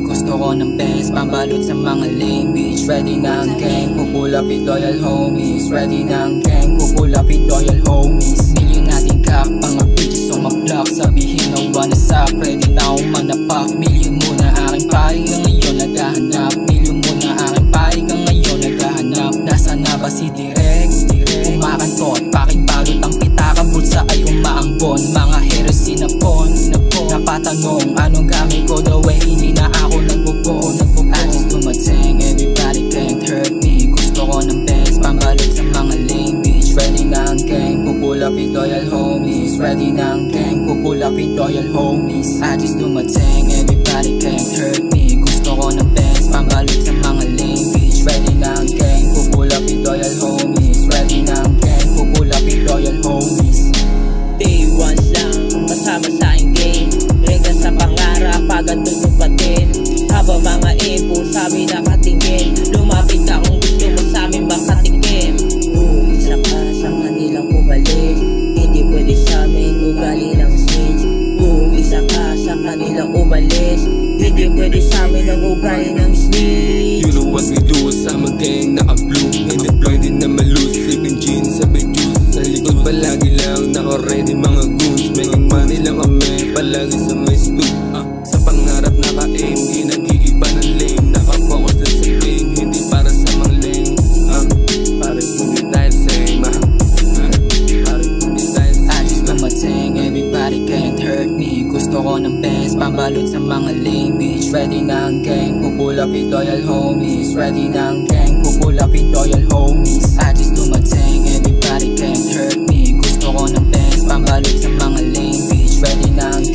Gusto ko ng best, pambalot sa mga lame bitch. Ready na ang gang, pupull up with loyal homies. Ready na ang gang, pupull up with loyal homies. Million nating cap, mga bitches on my block. Sabihin na wanna suck, ready na akong manapak. Million muna aking paig ang ngayon naghahanap. Million muna aking paig ang ngayon naghahanap. Nasaan na ba si Direk? Kumakantot, pakingbalot ang pitaka. Bulsa ay umaambon, mga haters sinapon. Napatanong, anong gamit ko the way hindi na ako nagbubo. I just do my thing, everybody can't hurt me. Gusto ko ng best, pambalot sa mga lame bitch. Ready na ang gang, pupull up with loyal homies. Ready na ang gang, pupull up with loyal homies. I just do my thing, everybody can't hurt me. Gusto ko ng best, pambalot sa mga lame bitch. Ready na ang gang, pupull up with loyal homies. Ready na ang gang, pupull up with loyal homies. Day one lang, kasama sa aking game. Rega sa pangarap, agad tutupatin. Habang mga impo sabi nakatingin. Lumapit ka kung gusto mo sa amin makatikim. Isa ka sa kanilang umalis. Hindi pwede sa amin ugali ng snitch. Isa ka sa kanilang umalis. Hindi pwede sa amin ang ugali ng snitch. You know what we do, sama gang naka-blue. Hindi pwede na malus, sleeping jeans, sabay juice. Sa likod palagi lang naka-ready mga goons. Making money lang kami, palagi sa may stoop. Sa pangarap naka-aim, di nag-iiba ng lane. Naka-focus na sa game, hindi para sa mga lane. Pare hindi tayo same. Pare hindi tayo same. I just do my thing, everybody can't hurt me. Gusto ko ng best, pambalot sa mga lame bitch. Ready na ang gang, pupull up with loyal homies. Ready na ang gang, pupull up with loyal homies. I just do my thing, everybody can't hurt me. Gusto ko ng best, pambalot sa mga lame bitch. Ready na ang